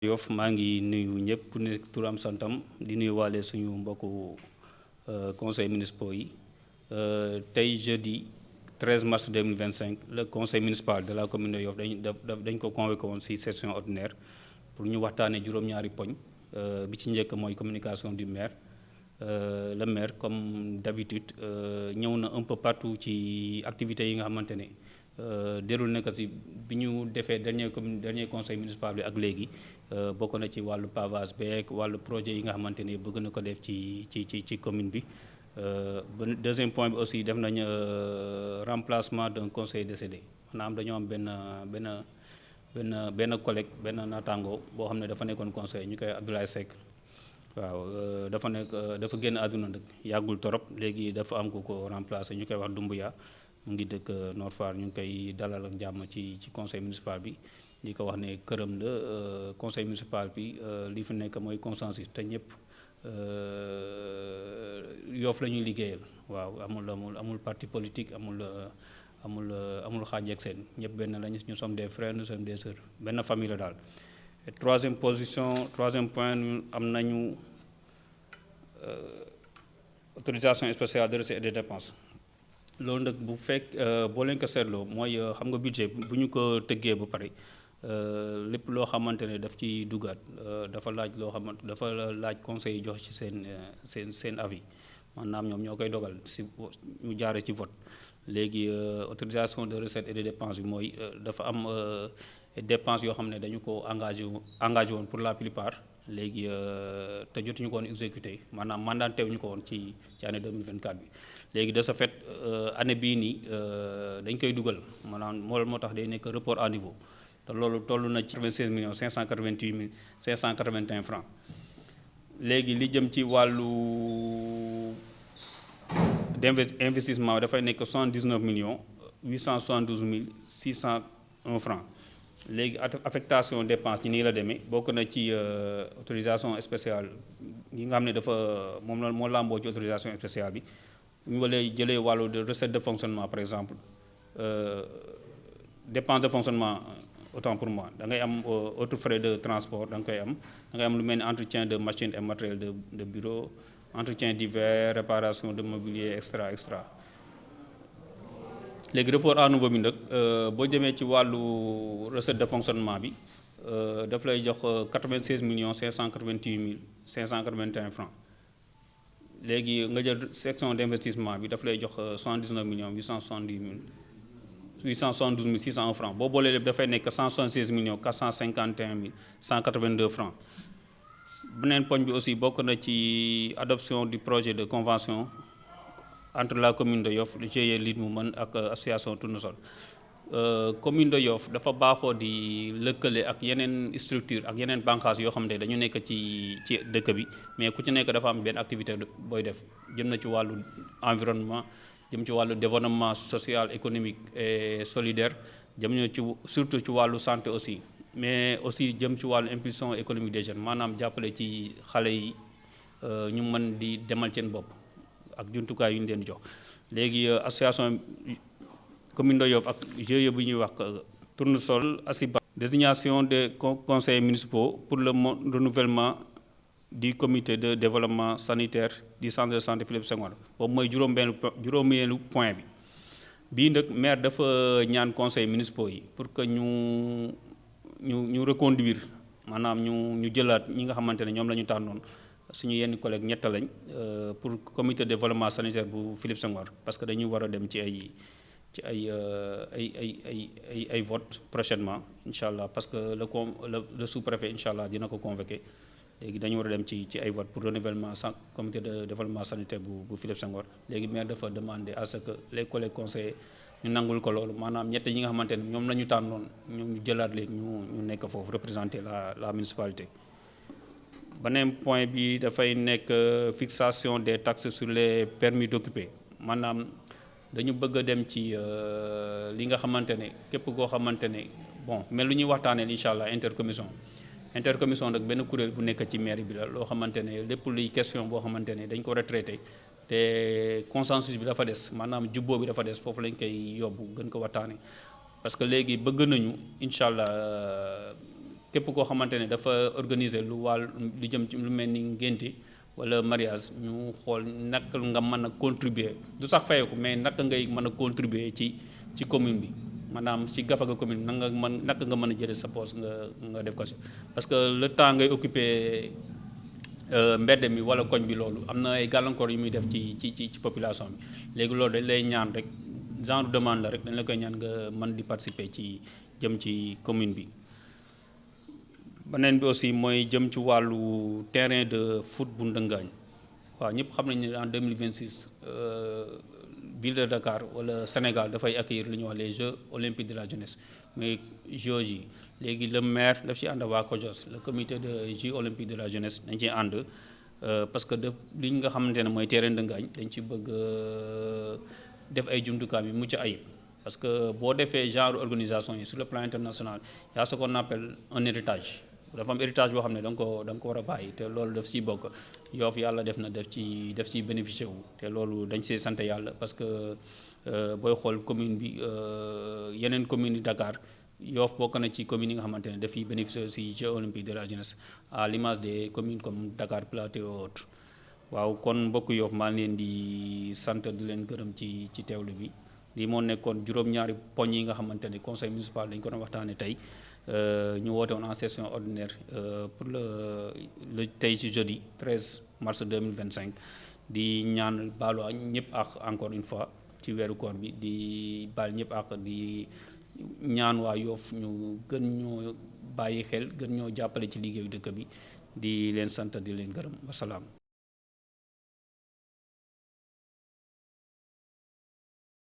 Yoff maa ngi nuyu ñëpp ku nekk turam santam di nuyu waale suñu mbokku conseil municipaux yi tey jeudi 13 mars 2025 le conseil municipal de la commune de Yoff dañ ko convoqué woon ci session ordinaire pour ñu waxtaanee juróom-ñaari poñ bi ci njëkk mooy communication du maire le maire comme d'habitude ñëw na un peu partout ci activités yi nga xamante ne déroulé na ko ci bi ñu defee dernier conseil municipal bi ak léegi bokk na ci wàllu pavage beeg wàllu projet yi nga xamante ne bëgg na ko def ci commune bi deuxième point bi aussi def nañ remplacement d'un conseil décédé maanaam dañoo am benn collègue benn naataango boo xam ne dafa nekkoon conseil ñu koy Abdoulaye Seck waaw dafa génn àdduna nag yàggul torop léegi dafa am ku ko remplacer ñu koy wax Doumbouya mu ngi dëkk Nord Foire ñu ngi koy dalal ak jàmm ci conseil municipal bi di ko wax ne këram la conseil municipal bi li fi nekk mooy consensus te ñëpp Yoff la ñuy liggéeyal waaw amul parti politique amul xaaj ak seen ñëpp benn lañu ñu sommes des frères nous sommes des sœurs benn famille la daal. troisième point am nañu autorisation spéciale de recettes et de dépenses. loolu nag bu fekk boo leen ko seetloo mooy xam nga budget bu ñu ko tëggee ba pare lépp loo xamante ne daf ci dugaat dafa laaj conseil yi jox ci seen avis maanaam ñoom ñoo koy dogal si ñu jaare ci vote léegi autorisation de recettes et de dépenses bi mooy dafa am dépenses yoo xam ne dañu ko engagé woon pour la plupart léegi te jotuñu ko woon exécuté maanaam mandaté wuñu ko woon ci année 2024 bi léegi de ce fait année bii nii dañ koy dugal maanaam moo tax day nekk report à niveau te loolu toll na ci 96 millions 588 mille 581 francs léegi li jëm ci wàllu investissement dafay nekk 79 millions 872 mille 601 francs léegi affectation dépense ñi nii la demee bokk na ci autorisation spéciale yi nga xam ne dafa moo làmboo ci autorisation spéciale bi ñu walee jëlee wàllu de recette de fonctionnement par exemple dépense de fonctionnement autant pour moi da ngay am autres frais de transport da ngay am lu mel ni entretien de machines et matériel de bureau entretien divers réparation de mobilier extra léegi report à nouveau bi nag boo jëmee ci wàllu recette de fonctionnement bi daf lay jox 96 millions 588 mille 581 francs léegi nga jël section d'investissement bi daf lay jox 79 millions 872 mille 601 francs boo boolee lépp dafay nekk 176 millions 451 mille 182 francs beneen poñ bi aussi bokk na ci adoption du projet de convention entre la commune de Yoff le GIE Lille Moumane ak association Tournesol commune de Yoff dafa baaxoo di lëkkale ak yeneen structure ak yeneen bànqaas yoo xam ne dañu nekk ci dëkk bi mais ku ci nekk dafa am benn activité booy def jëm na ci wàllu environnement jëm ci wàllu développement social économique et solidaire jëm na ci surtout ci wàllu santé aussi mais aussi jëm ci wàllu impulsion économique des jeunes maanaam jàppale ci xale yi ñu mën di demal seen bopp ak jumtukaay yu ñu leen jox léegi association commune de Yoff ak GIE bu ñuy wax Tournesol ASIBA désignation des conseillers municipaux pour le renouvellement du comité de développement sanitaire du centre de santé Philippe Senghor boobu mooy juróomeelu point bi bii nag maire dafa ñaan conseils municipaux yi pour que ñu reconduire maanaam ñu jëlaat ñi nga xamante ne ñoom la ñu tànnoon suñu yenn collègue ñett lañ pour comité de développement sanitaire bu Philippe Senghor parce que dañuy war a dem ci ay vote prochainement incha allah parce que le sous-préfet incha allah dina ko convoqué léegi dañu war a dem ci ay vote pour renouvellement comité de développement sanitaire bu Philippe Senghor léegi maire dafa demander à ce que les collègues conseillers ñu nangul ko loolu maanaam ñett ñi nga xamante ne ñoom la ñu tànnoon ñu jëlaat léegi ñu nekk foofu représenter la municipalité. beneen point bi dafay nekk fixation des taxes sur les permis d'occuper maanaam dañu bëgg a dem ci li nga xamante ne képp koo xamante ne bon mais lu ñuy waxtaanee incha allah intercommission nag benn kuréel bu nekk ci mairie bi la loo xamante ne lépp luy question boo xamante ne dañ ko war a traité te consensus bi dafa des maanaam jubboo bi dafa des foofu lañ koy yóbbu gën ko waxtaanee parce que léegi bëgg nañu incha allah képp koo xamante ne dafa organiser lu jëm ci lu mel ni ngénte wala mariage ñu xool naka nga mën a contribuer du sax fayeeku mais naka ngay mën a contribuer ci commune bi maanaam ci gafaga commune naka nga mën a jëlee sa poche nga def ko si parce que le temps ngay occuper mbedd mi wala koñ bi loolu am na ay gàllankoor yu muy def ci population bi léegi loolu dañ lay ñaan rek genre demande la rek dañ la koy ñaan nga mën di participer ci jëm ci commune bi. beneen bi aussi mooy jëm ci wàllu terrain de foot bu Ndëngaañ waaw ñëpp xam nañu ne en 2026 ville de Dakar wala Sénégal dafay accueillir lu ñuy wax les Jeux olympiques de la jeunesse mais Jeux yi léegi le maire daf ci ànd waa COJOS le comité de Jeux olympiques de la jeunesse dañ ciy ànd parce que li nga xamante ne mooy terrain Ndëngaañ dañ ci bëgg def ay jumtukaay yu mucc ayib parce que boo defee genre organisation yi sur le plan international y a ce qu'on appelle un héritage dafa am héritage boo xam ne da nga ko war a bàyyi te loolu daf ciy bokk Yoff yàlla def ci bénéficier wu te loolu dañ see sant yàlla parce que booy xool commune bi yeneen commune yi Dakar Yoff bokk na ci commune yi nga xamante ne daf ciy bénéficier aussi Jeux olympiques de la jeunesse à l'image des communes comme Dakar Plateau et autres waaw kon mbokk Yoff maa ngi leen di sant di leen gërëm ci teewlu bi lii moo nekkoon juróom-ñaari poñ yi nga xamante ne conseil municipal dañu ko doon waxtaanee tey ñu woote woon en session ordinaire pour le tey ci jeudi 13 mars 2025 di ñaan baalu ñëpp ak encore une fois ci weeru koor bi di baal ñëpp ak di ñaan waa Yoff ñu gën ñoo bàyyi xel gën ñoo jàppale ci liggéeyu dëkk bi di leen sant di leen gërëm wasalaam.